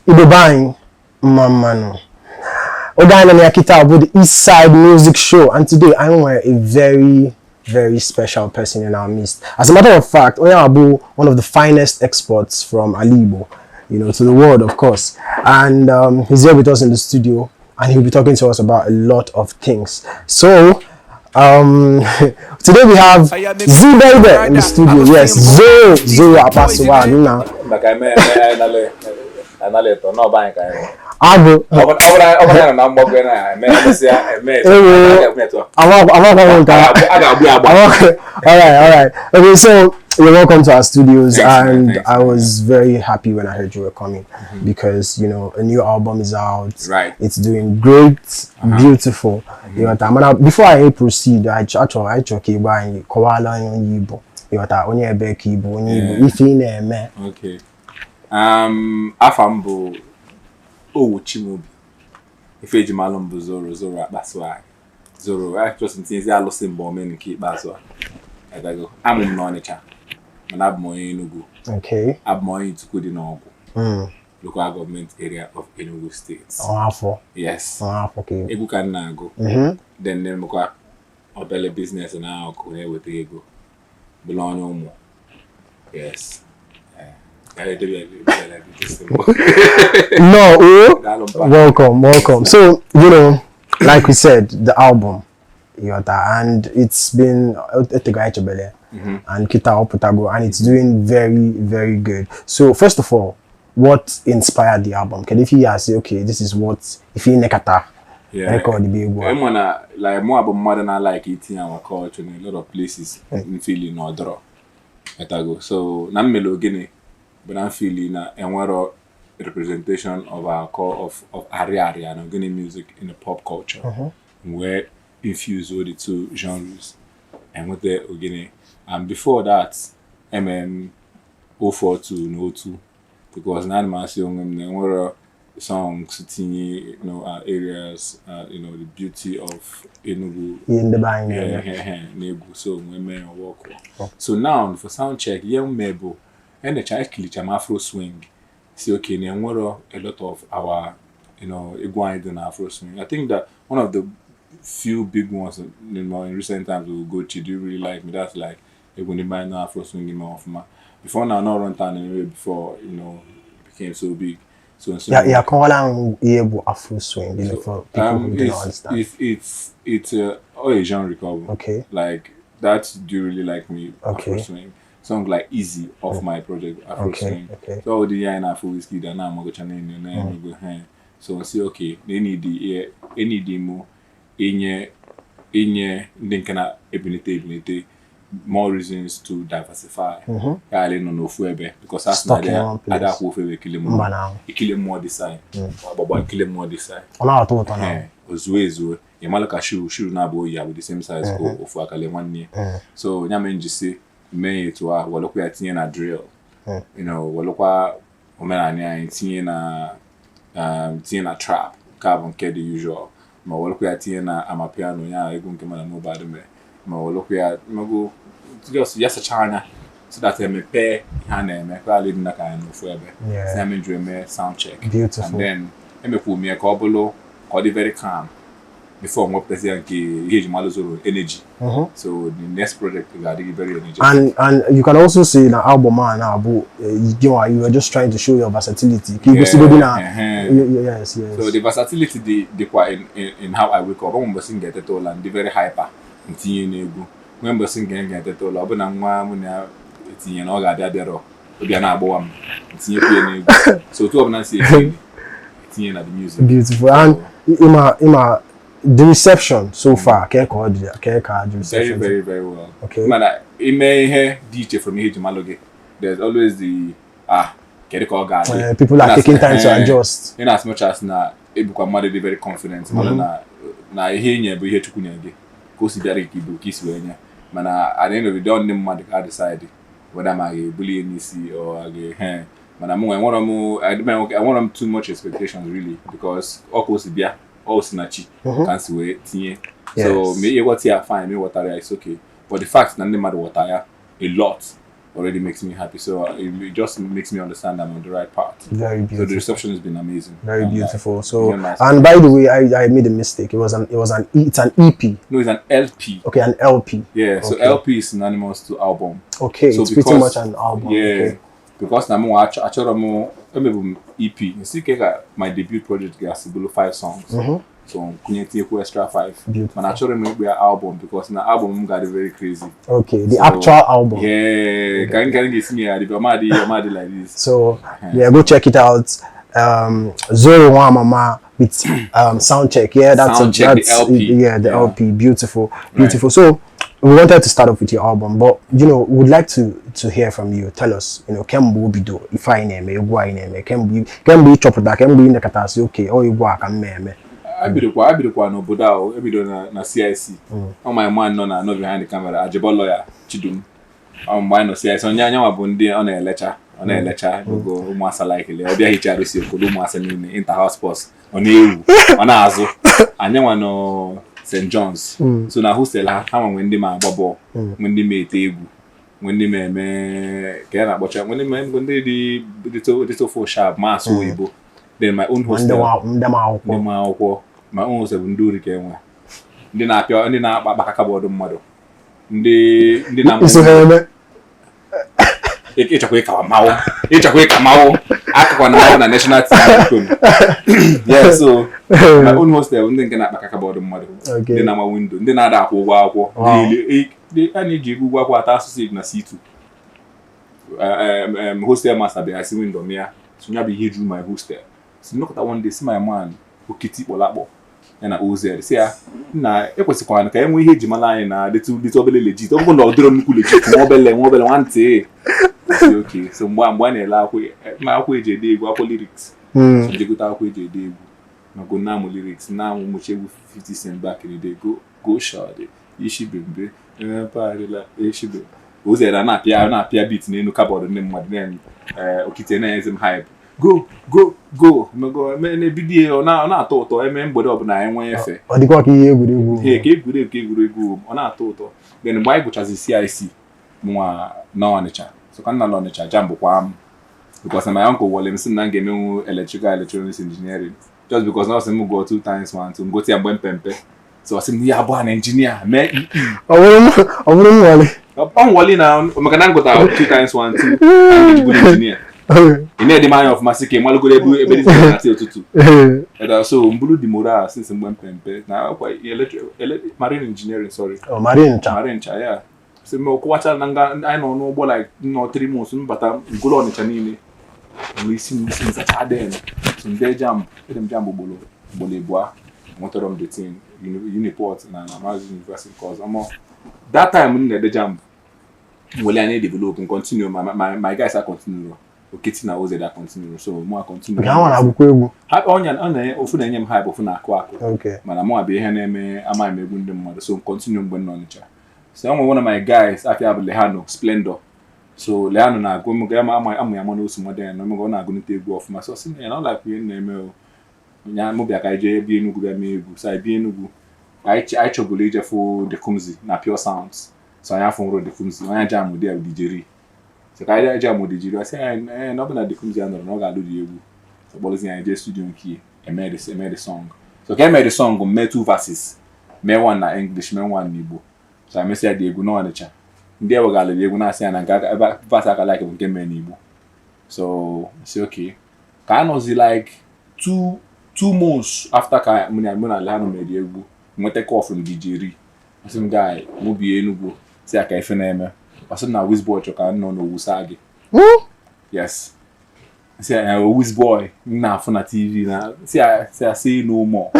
Ibe buying, mama. Odaina Akita about the East Side Music Show, and today I'm with a very, very special person in our midst. As a matter of fact, Oyabu, one of the finest exports from Alibo, to the world, of course. And he's here with us in the studio, and he'll be talking to us about a lot of things. So, today we have Z-Baby in the studio. Yes, Zoro Akpa. Ago. All right. Okay, so you're welcome to our studios, and I was very happy when I heard you were coming because a new album is out. Right. It's doing great, beautiful. Before I proceed, I check by Koala on Yibo. Only a back Yibo, if in a man. Okay. Afambo. Oh, Chimobi. If you malum Zoro, that's why. Zoro, I just think I lost him bomb and keep Baswa. I go, I'm in Nonica. And I'm more Enugu. Okay. I'm more into Kudinogo. Local government area of Enugu State. Yes. Okay. Ebu can now go. Then Moka or belly business and now go with the ego. Belong no more. Yes. Welcome. So, like we said, the album, and it's been and Kita Oputago, and it's doing very, very good. So, first of all, what inspired the album? Can if you say, okay, this is what if you nekata record the big one? I'm gonna like more about modern I like eating our culture in a lot of places in feeling or draw. So, Namelo Guinea. But I'm feeling a representation of our core of area and Guinea music in the pop culture, where infuse all the two genres and with the Guinea. And before that, 04 to 02, because now I'm saying there were songs, areas, the beauty of Enugu. In the bang, so women walk. So now for sound check, young Mebo. And the child killing Afro swing. See, okay, and what a lot of our, iguana in Afro swing. I think that one of the few big ones in recent times we will go to. Do you really like me? That's like a when buy no Afro swing in my off my. Before now, not run town anyway. Before it became so big. So yeah, call on Afro swing. For people who don't understand. It's a genre cover. Okay. Like that. Do you really like me? Okay. Afro swing. Song like Easy off my project Afro Swing. Okay. So the year in Afro whiskey that now I'm going to go hand. So I say okay, they need the any demo in then can ability more reasons to diversify. I don't know if because that's not there. Other who feel kill more design. But kill more design. Ozwe Yamalaka shoe na boy with the same size of Wakale 1 year. So Yamen just say me to a walokwa tinye na drill. Walokwa omenanya tinye na trap, carbon the usual. Ma walokwa tinye na amapiano ya ego nke mana no bad me. Ma walokwa mago just a china so that me pay hana me kwa lead na kan no fuebe. So me dream sound check. Beautiful. And then me put me a cobolo, very calm. Before more president huge Zoro energy. So the next project is very energetic. And you can also see in the album now you are just trying to show your versatility. Yes. So the versatility they quite in how I wake up. I'm sing get it all and the very hyper. When sing get it all, but I'm it's in all that there. So two of them say it's in the music. Beautiful. And the reception so far, the reception. Very, very well. Okay. Man, I may hear DJ from here to Maloge. There's always the get a call guy. People are taking time to adjust. In as much as na it become very confident. Na here but here to kunyage. Go see very kibu kiss when man at the end of the day, don't them decide whether I'm a bully or a man. I want them too much expectations really because all course be all snatchy can't wait. So me what here fine me what it's okay. But the fact that they matter what I a lot already makes me happy. So it just makes me understand I'm on the right path. Very So beautiful. the reception has been amazing. Very And, beautiful. like, So, even my- and by the way, I made a mistake. It's an EP. No, it's an LP. Okay, an LP. Yeah, so Okay. LP is synonymous to album. Okay, So it's pretty much an album. Yeah, Okay. because na mo achọrọ m emebụ EP. Nsi ke ka my debut project ga-asị bụrụ 5 songs. So kunye tinyekwu extra 5. Beautiful. Mana achọrọ m ikpe ya album because na album m ga-adị very crazy. Okay, the So, actual album. Yeah, ka anyị ga-esi nye ya adịbe ọmadị like this. So yeah, go check it out. Zoro One Mama with sound check. Yeah, that's Soundcheck, the LP. Yeah, the Yeah. LP. Beautiful. So we wanted to start off with your album, but we'd like to hear from you. Tell us, Kembu Bido, if I name it, why name it, Kembu chop it back, Kembu in the Katasi, okay, or you work and me. Abidokwa n'obodo ahụ ebido na CIC. Ọ my man nọ behind the camera, Ajebo lawyer Chidum. Mgbe anyị nọ CIC, onye anyanwa bụ ndị ọ na-elecha ogo ụmụasa laikele ọ bịa hichara si obodo ụmụasa niile inter-house sports ọ na-ewu ọ na-azụ anyanwa nọ St. John's. So na hostel ha nwe ndị ma agba bọọlụ, nwe ndị ma ete egwu, nwe ndị ma eme ka ya na-akpọcha, nwe ndị dị dịtụ full sharp ma asụ oyibo. Then my own hostel ndị ma akwụkwọ my own hostel bụ ndị ori ka enwe ndị na-akpa akpa kabọọdụ mmadụ ndị na ịchọkwa ịka mawụ akụkọ na national team. Yeah, so my own hostel ndị nke na-akpa kabọọdụ mmadụ ndị na-ama window ndị na-ada akwụ ụgwọ akwụkwọ a na-eji ego ụgwọ akwụkwọ ata asụsụ na C2 hostel master bịa si window m ya so nya bụ ihe juru my hostel. So look at one day, see my man Okiti Olakpo na OZ. See ya na ekwesịkwa ka enwe ihe ejimala anyị na dịtụ obele legit. Ọ bụ na ọ dịrọ nnukwu legit nwa obele nwantị. Okay, so mgbe a na-ele akwụkwọ eji ede egwu akwụkwọ lyrics. So jegota akwụkwọ eji ede egwu. Na go na lyrics na mụche egwu 50 cent back in the day. Go shawty. Ishi bembe. Parila ishi bembe. OZ na-apịa beat n'elu kabọọdụ ndị mmadụ na Okiti na-enye m hype. Go na-ebido ọ na-atọ ụtọ eme mgbede ọbụla enwe efe ọ dịkwa ka ihe egwuregwu ka egwuregwu ọ na-atọ ụtọ. Then mgbe anyị gụchazi CIC mụnwa na Ọnịcha so ka nna na Ọnịcha jambụkwa m because my uncle wọle m sị na m ga-emenwu electronics engineering just because na ọ sị m gụọ 2 times 1 so ngote ya mgbe mpempe so ọ sị m ya abụọ na engineer mee ọ bụrụ m wọle ọ nwọle na maka na ngụta 2 times 1 2 ejibụrụ engineer ị na-ede m anya ọfụma sị ka ị malụgoro ebe dị na ati ụtụtụ so mbulu di moral since mgbe mpempe na akwa marine engineering sorry marine ncha ya sị m ọkụwacha na nga anyị nọ n'ụgbọ like nọ 3 months mbata ngolo Ọnịcha niile isi nsacha den so nde jam ugboro ebua nwetara m the thing Uniport na Mazi University cause that time m na-ede jam wele anyị develop and continue my guys are continue Okiti na OZ that continue so mo continue ga wana agbukwa egwu ọ ofu na enye m hype ofu na akụ okay mana mo abịa ihe na-eme ama m egwu ndị mmadụ so continue mgbe nọ Ọnịcha so one of my guys afia bụ Lehano Splendor so Lehano na-agụ m ga ama ya mo na osu modern na m na-agụ nite egwu ọfụma so si na like ihe na-eme o nya mo bịa ka ije bi Enugu bịa mee egwu so bi Enugu I chọgolo ije fụ The Kumzi na Pure Sounds so anya fụ nro The Kumzi anya jam dị DJ so ka ide jam dị jiri say no be na The Kumzi anọrọ na ọ ga-alụ dị egwu so bọlụzi anya je studio nke eme the song so ka eme the song mee 2 verses mee one na English mee one na Igbo so I message the egwu na Ọnịcha ndị ewegala the egwu na-asị ya na nke verse aka like bụ nke mee na Igbo so say okay ka anọzi like 2 months after ka mụ na Lehano mee the egwu nweta call from DJ Ri asị m guy mụ bi Enugu si aka ife na-eme asị na Wizboy chọ ka nọ n'Owusa gị yes si Wizboy na-afụ na TV na si no more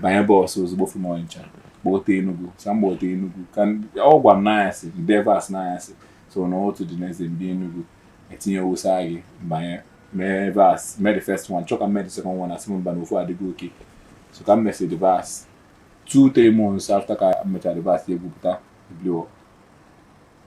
banye bọs ozugbo from Ọnịcha kpọte Enugu samgbọte Enugu ka ọ gwa m n'anyasị devas n'anyasị so na otu dị n'eze mbi Enugu etinye Owusa gị banye mee verse mee the first one chọ ka mee the second one asị m mba na ofu adịgo oke so ka m message the verse 2-3 months after I met the verse it blew up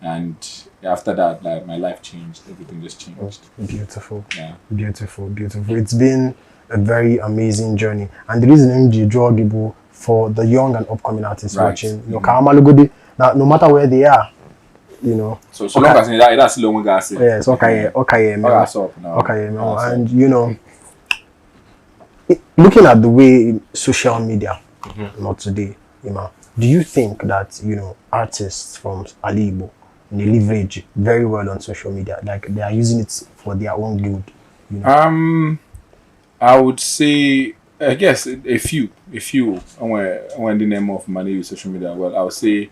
and after that like my life changed, everything just changed. Beautiful. Yeah. Beautiful. It's been a very amazing journey and the reason MG draw people for the young and upcoming artists watching no matter where they are you know. So long as that's long gas. Yes, okay, man. Okay, man. And you know, looking at the way social media, not today, you know, do you think that you know artists from Alibo they leverage very well on social media, like they are using it for their own good? You know? I would say, I guess a few. When the name of money with social media, well, I would say,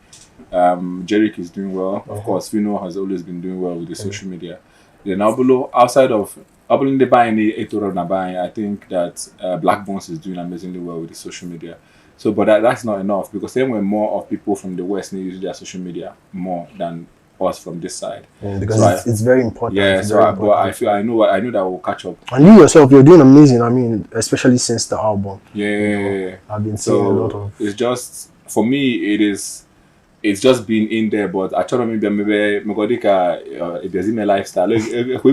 Jerick is doing well. Of course, Vino has always been doing well with the social media. Then outside of Abulo the buying Etoro na buying, I think that Black Bones is doing amazingly well with the social media. So, but that's not enough because then when more of people from the West need to use their social media more than us from this side. Because so it's very important. Yeah, but I know that will catch up. And you yourself, you're doing amazing. I mean, especially since the album. Yeah, you know, I've been seeing a lot of. It's just for me. It's just been in there, but I told maybe if there's my lifestyle, it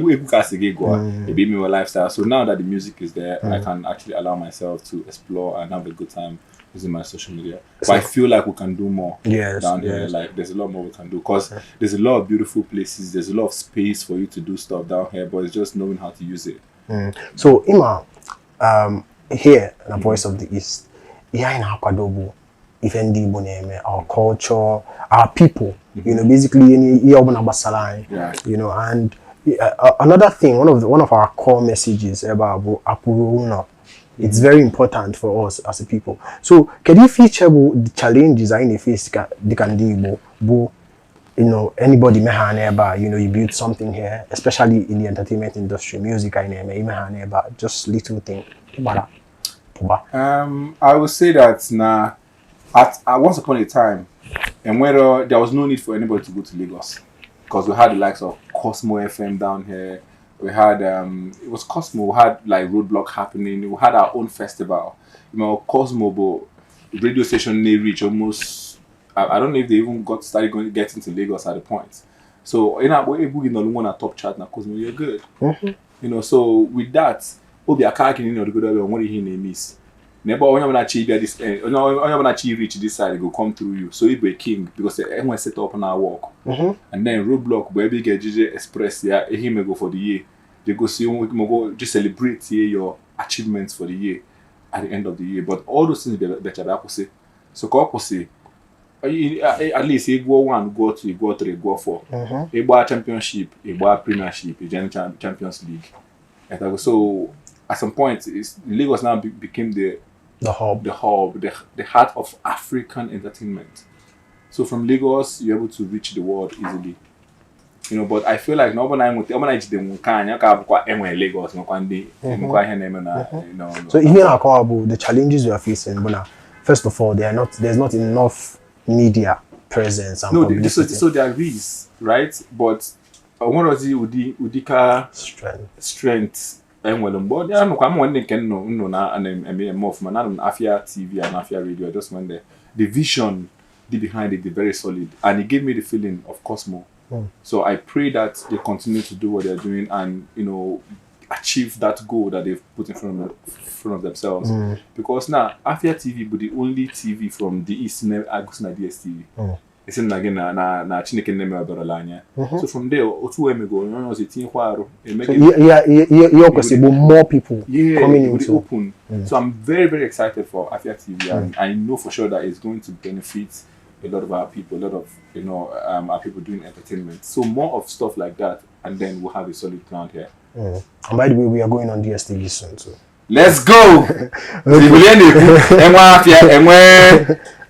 be my lifestyle. So now that the music is there, I can actually allow myself to explore and have a good time using my social media. But I feel like we can do more down here. Like there's a lot more we can do because there's a lot of beautiful places. There's a lot of space for you to do stuff down here, but it's just knowing how to use it. So Ima, here in the Voice of the East, here in Akpa, even our culture, our people, you know, basically you know, and another thing, one of our core messages about Apuruna, it's very important for us as a people. So can you feature the challenges in the face they can do, you know, anybody you know, you build something here, especially in the entertainment industry, music just little thing. I would say that at once upon a time, and whether there was no need for anybody to go to Lagos, because we had the likes of Cosmo FM down here. We had it was Cosmo. We had like Roadblock happening. We had our own festival. You know, Cosmo, but radio station they reach almost. I don't know if they even started going to get into Lagos at the point. So in our way, we no longer top chart now. Cosmo, you're good. You know, so with that, Obi Akaki, you know, the good one what he name is. Never reach this side, it will come through you. So you be a king because everyone set up on our work. And then Roadblock, where we get GJ Express, yeah, he may go for the year. They go see we go just celebrate your achievements for the year at the end of the year. But all those things better say. So Koko say at least you go 1, go 2, go 3, go 4. You buy championship, you buy premiership, you join Champions League. And so at some point, Lagos now became the hub, the heart of African entertainment. So from Lagos, you're able to reach the world easily. You know, but I feel like nobody Lagos. So even the challenges we are facing, first of all, there's not enough media presence and publicity. So there is, right? But one of the Udika strength. But I'm one can no and more from Afia TV and Afia Radio. I just went there. The vision behind it is very solid, and it gave me the feeling of Cosmo. So I pray that they continue to do what they're doing and you know achieve that goal that they've put in front of themselves. Because now Afia TV, but the only TV from the East, I go to DSTV. It's in again na Chineke name Adoralanya. So from there, 2 years ago, you know, was a team more people coming into open. So I'm very, very excited for Afia TV, and I know for sure that it's going to benefit a lot of our people, a lot of you know our people doing entertainment. So more of stuff like that, and then we'll have a solid ground here. And by the way, we are going on DSTV soon too. Let's go.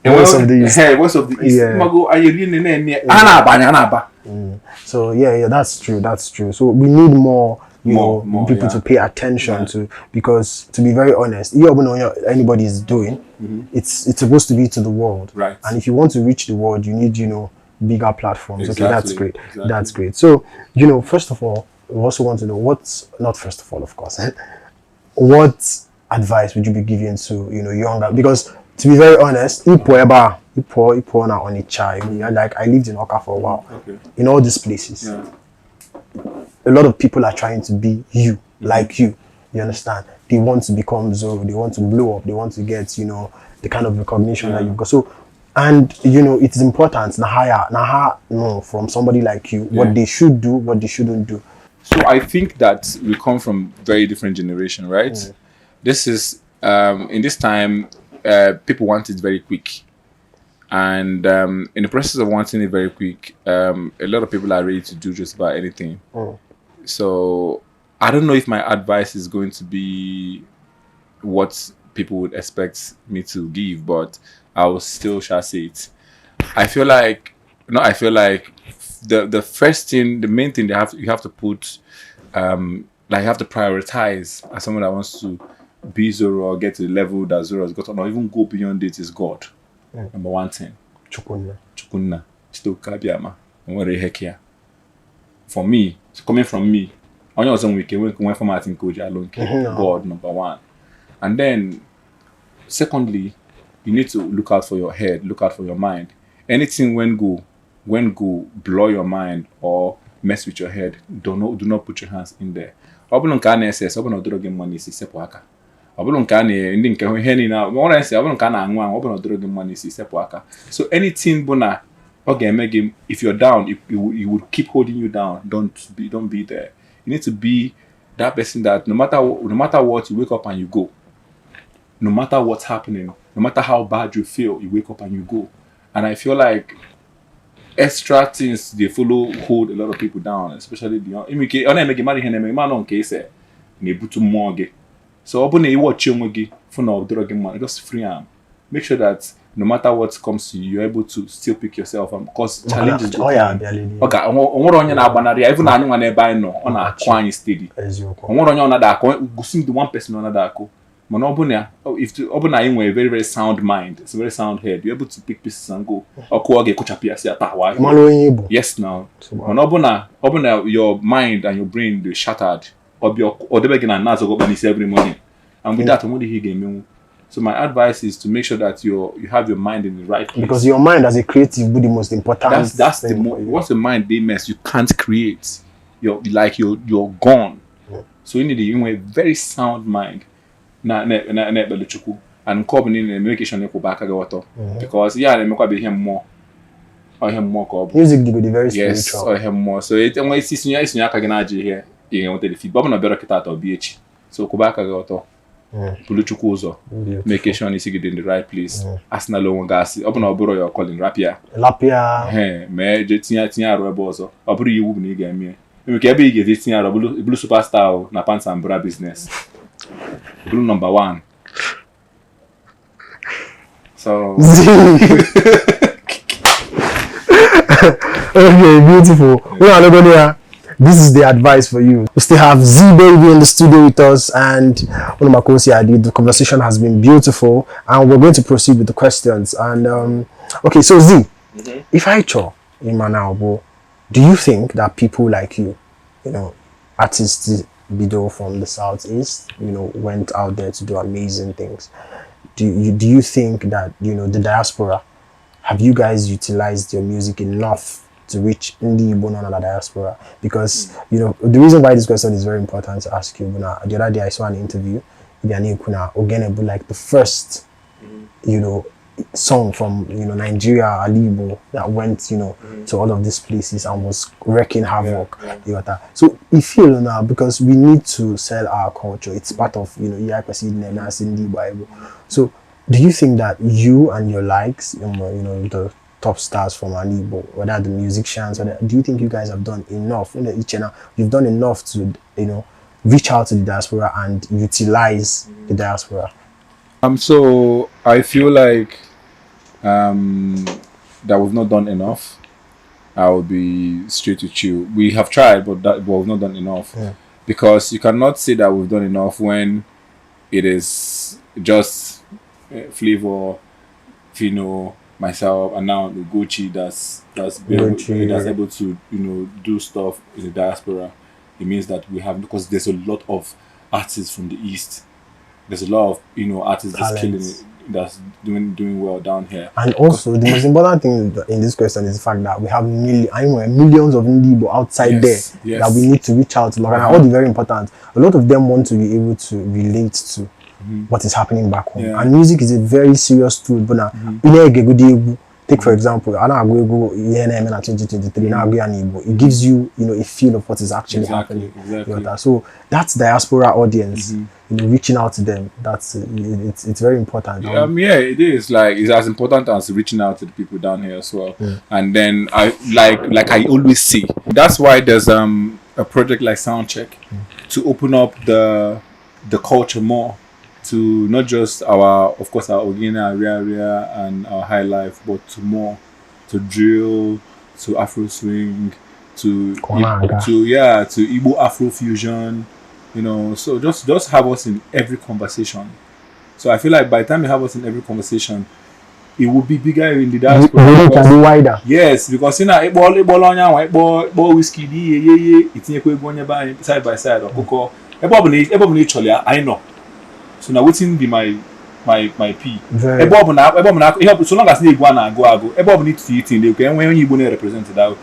Voice of the East. Voice of the East. So yeah, that's true. So we need more people to pay attention to, because to be very honest, you don't know what anybody is doing. It's supposed to be to the world, right? And if you want to reach the world, you need bigger platforms. Exactly. Okay, that's great. Exactly. That's great. So first of all, we also want to know of course, what advice would you be giving to younger? Because to be very honest, Ipo now on a child. Like I lived in Oka for a while. Okay. In all these places, a lot of people are trying to be you, like you. You understand? They want to become Zoro. They want to blow up. They want to get the kind of recognition that you've got. So, And you know, it's important no, from somebody like you what they should do, what they shouldn't do. So I think that we come from very different generation, right? This is in this time, people want it very quick, and in the process of wanting it very quick, a lot of people are ready to do just about anything. So I don't know if my advice is going to be what people would expect me to give, but I will still shall say it. I feel like the first thing, the main thing you have to put, like you have to prioritize as someone that wants to be Zoro or get to the level that Zoro has gotten, or even go beyond it, is God. Number one thing. Chukunna. Still kabiama. For me, it's coming from me. Only also we can formatting coach alone. God number one. And then secondly, you need to look out for your head, look out for your mind. Anything when go blow your mind or mess with your head, do not put your hands in there. Obulon ka na SS, obulon odoro ge money si sepo aka. Obulon ka na ndi nke he ni na, mo ran say obulon ka na anwa, obulon odoro ge money si sepo aka. So anything bona okay make him, if you're down, you would keep holding you down. Don't be there. You need to be that person that no matter what, you wake up and you go. No matter what's happening, no matter how bad you feel, you wake up and you go. And I feel like extra things they follow hold a lot of people down, especially the young. So open a watch just free arm. Make sure that no matter what comes to you, you're able to still pick yourself up because challenges. Oh yeah, okay. Even anyone nearby no on a quine steady. The one person on that. If you open a very, very sound mind, it's a very sound head, you're able to pick pieces and go. Yes, now. When open your mind and your brain be shattered, or the beginning and go every morning. And with that, I'm only game. So my advice is to make sure that you have your mind in the right place. Because your mind as a creative would be the most important. That's the once the mind they mess, you can't create. You're gone. So you need a very sound mind. And come in and make sure you back water because they make be him more or him more music be very spiritual. Yes, or him more. So it when it's senior kaganaji here you want the feed but no better kita to BH so ko back water Puluchuku uzo make sure you get in the right place Arsenal lo ngasi open oburo your calling rapia me je tia robo so oburo you na ga me me ke be get tia robo blue superstar na pants and bra business blue number 1. So okay, beautiful. This is the advice for you. We still have Z Baby in the studio with us, and the conversation has been beautiful, and we're going to proceed with the questions. And okay, so Z, if I cho in Manaubo, do you think that people like you, artists Bido from the southeast, went out there to do amazing things? Do you think that the diaspora, have you guys utilized your music enough to reach Ndi Igbo and the diaspora? Because the reason why this question is very important to ask you, the other day I saw an interview like the first song from Nigeria, Alibo, that went to all of these places and was wreaking havoc. So we feel now, because we need to sell our culture, it's part of Bible. So do you think that you and your likes, the top stars from Alibo, whether the musicians, do you think you guys have done enough? You've done enough to reach out to the diaspora and utilize the diaspora? So I feel like that we've not done enough. I will be straight with you. We have tried, but we've not done enough. Because you cannot say that we've done enough when it is just Flavor, Fino, myself, and now the Gucci that's able to do stuff in the diaspora. It means that we have, because there's a lot of artists from the east. There's a lot of artists that's killing it, that's doing well down here. And also the most important thing in this question is the fact that we have millions of Ndibo outside there that we need to reach out to. And all the very important. A lot of them want to be able to relate to what is happening back home. And music is a very serious tool. But Take for example, I know I go ENM in 2023. Now I go Igbo. It gives you, a feel of what is actually happening. Exactly. So that's diaspora audience. Reaching out to them. That's it's very important. Yeah, it is. Like, it's as important as reaching out to the people down here as well. And then I like I always say, that's why there's a project like Soundcheck to open up the culture more, to not just our Ogina, Ria, and our high life, but to more, to drill, to Afro swing, to Igbo Afro fusion, So just have us in every conversation. So I feel like by the time you have us in every conversation, it will be bigger in the diaspora. It can be wider. Yes, because whiskey, side by side, or I know. So now waiting be my P. So long as they go, need to eat in the when you represent that.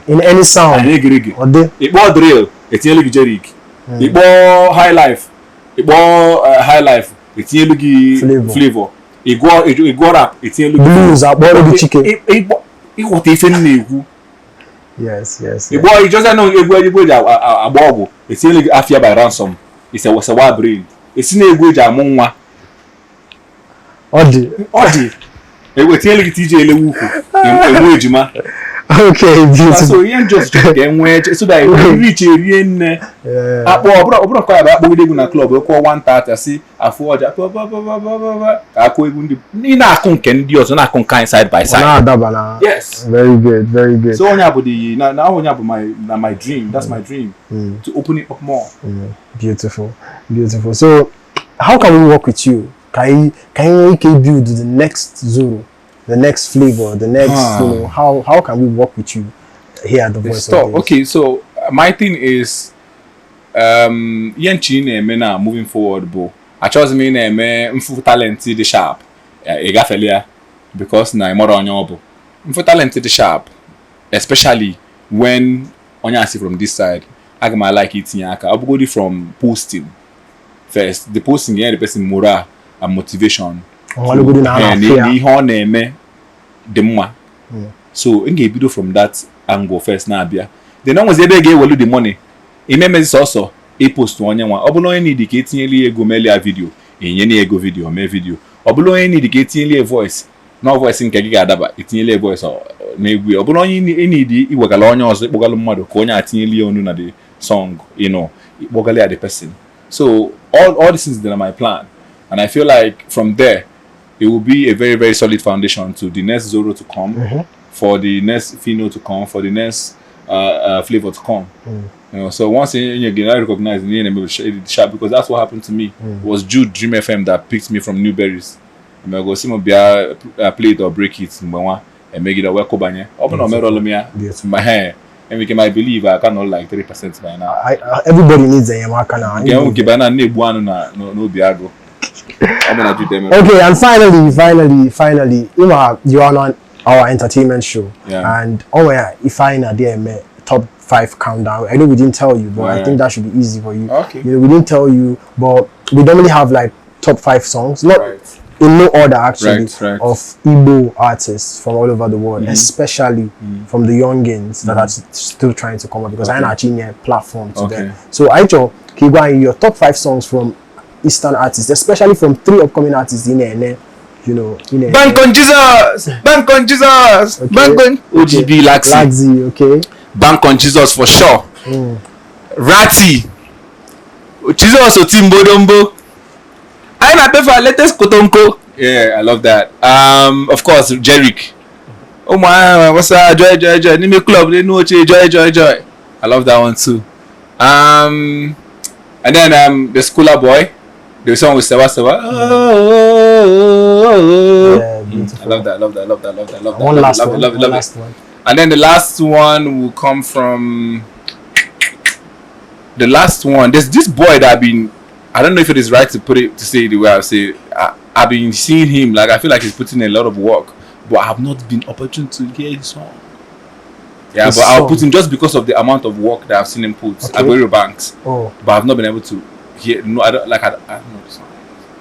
In any sound. Drill, it's Jerick. High life. High life. It's flavor. Rap. It's blues. The chicken. What if any? Yes. You just know it's Afia by ransom. It's a wild brain. It's in a good Amonwa. Odi. It will tell you TJ Lewuku. Okay, beautiful. So you just get where so that you reach a yen. Club, we call 130. See, afford. Nina can do also not conquer side by side. Yes. Very good. So now my dream. That's my dream. To open it up more. Beautiful. So, how can we work with you? Can you build the next Zoro, the next flavor, the next how can we work with you here at the Voice of Days? Okay, so my thing is moving forward, bo. I chose me talented sharp. Because na more on your talented sharp, especially when I see from this side. I like it I'll go from posting first. The posting the person morale and motivation. So in video from that angle first now bia. Then once they get the money. It also a post one obulo any indicating ego melia video. In ego video or me video. Obulo any indicating a voice. No voice in Kagiga Daba, it's nearly a voice or maybe obulo any Iwagalonios, Bogalumado, Konya Tinili on the song, Bogalia the person. So all these things that are my plan. And I feel like from there it will be a very, very solid foundation to the next Zoro to come, for the next Fino to come, for the next flavor to come. So once you get recognized in the name of the shop, because that's what happened to me. It was Jude Dream FM that picked me from Newberries. I'm going to go see play it or break it and make it a welcome banya. Open my hair. And we can believe I cannot like 3% by now. Everybody needs a Yamaka now. Okay, and finally, you are on our entertainment show. Yeah. And if I know top 5 countdown. I know we didn't tell you, but I think that should be easy for you. Okay. We didn't tell you, but we normally have like top 5 songs. Not in no order actually, of Igbo artists from all over the world, especially from the youngins that are still trying to come up, because I'm actually a platform to them. So Aicho, Kigwa, your top 5 songs from Eastern artists, especially from 3 upcoming artists in there, Bank on Jesus! Bank on Jesus! Bank on OGB Laxi, okay. Bank on Jesus for sure. Ratty. Jesus or Timbodombo. I pay for latest Kotonko. Yeah, I love that. Of course, Jerick. Oh my, what's that? Joy. Name club, they know Joy. I love that one too. And then the Schooler Boy. The song with Sewa. I love that. One last one. And then the last one will come from the last one. There's this boy that I don't know if it is right to say it the way I say. I've been seeing him, like I feel like he's putting in a lot of work, but I have not been opportune to hear his song. Yeah, but I'll put him just because of the amount of work that I've seen him put. Aguero Banks. But I've not been able to hear. No, I don't know the song.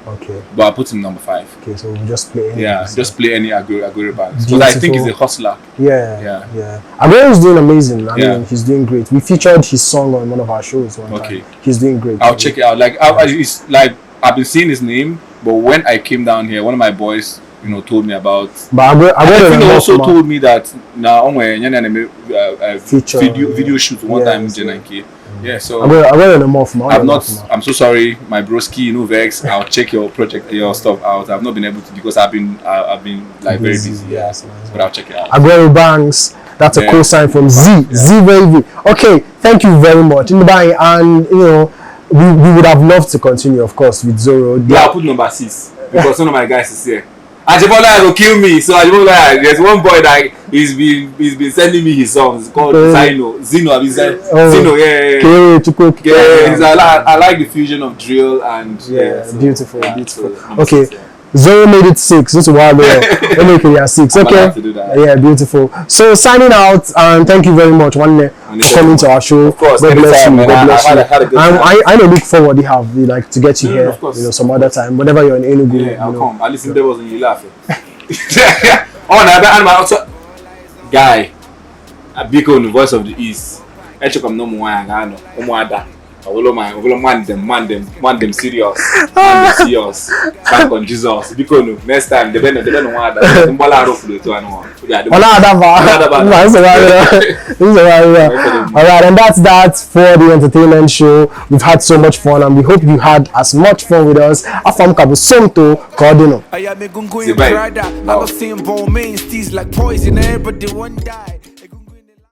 Okay. but I put him number 5. Okay, so we'll just play any. Yeah, just play any Aguero bands. Because Beautiful. I think he's a hustler. Yeah. Aguero is doing amazing. I Yeah. mean, he's doing great. We featured his song on one of our shows one time. He's doing great. I'll check it out. Like, it's like I've been seeing his name, but when I came down here, one of my boys, told me about. But Aguero also told me that now feature video shoot one time in Janaki. Yeah, so I'm so sorry, my broski, vex. I'll check your project, your stuff out. I've not been able to because I've been like very busy. Yes, but I'll check it out. Aguero Banks, that's a co-sign from Z Wavy. Okay, thank you very much. In the buying, and we would have loved to continue, of course, with Zoro. Yeah, I'll put number 6 because one of my guys is here. Ajibola will kill me. So Ajibola, there's one boy that he's been sending me his songs called Zino. Zino, I like the fusion of drill and beautiful. Okay. Zoro made it 6. This is a while ago. Only 6. Okay. Yeah, beautiful. So signing out, and thank you very much, One for coming to our show. Of course, God bless you. God bless you. I know. Look forward. We like to get you here. Some other time, whenever you're in Enugu. Yeah, I'll come. At least there wasn't you laughing. Oh, now also guy. A big on the voice of the East. I check no more. I will man them serious. Serious. Back on Jesus. Because next time they don't want that. Alright, and that's that for the entertainment show. We've had so much fun, and we hope you had as much fun with us. Afam Kabusonto Cordino. I am a gungo in Prada. I was saying bone main steez like poison, everybody one die.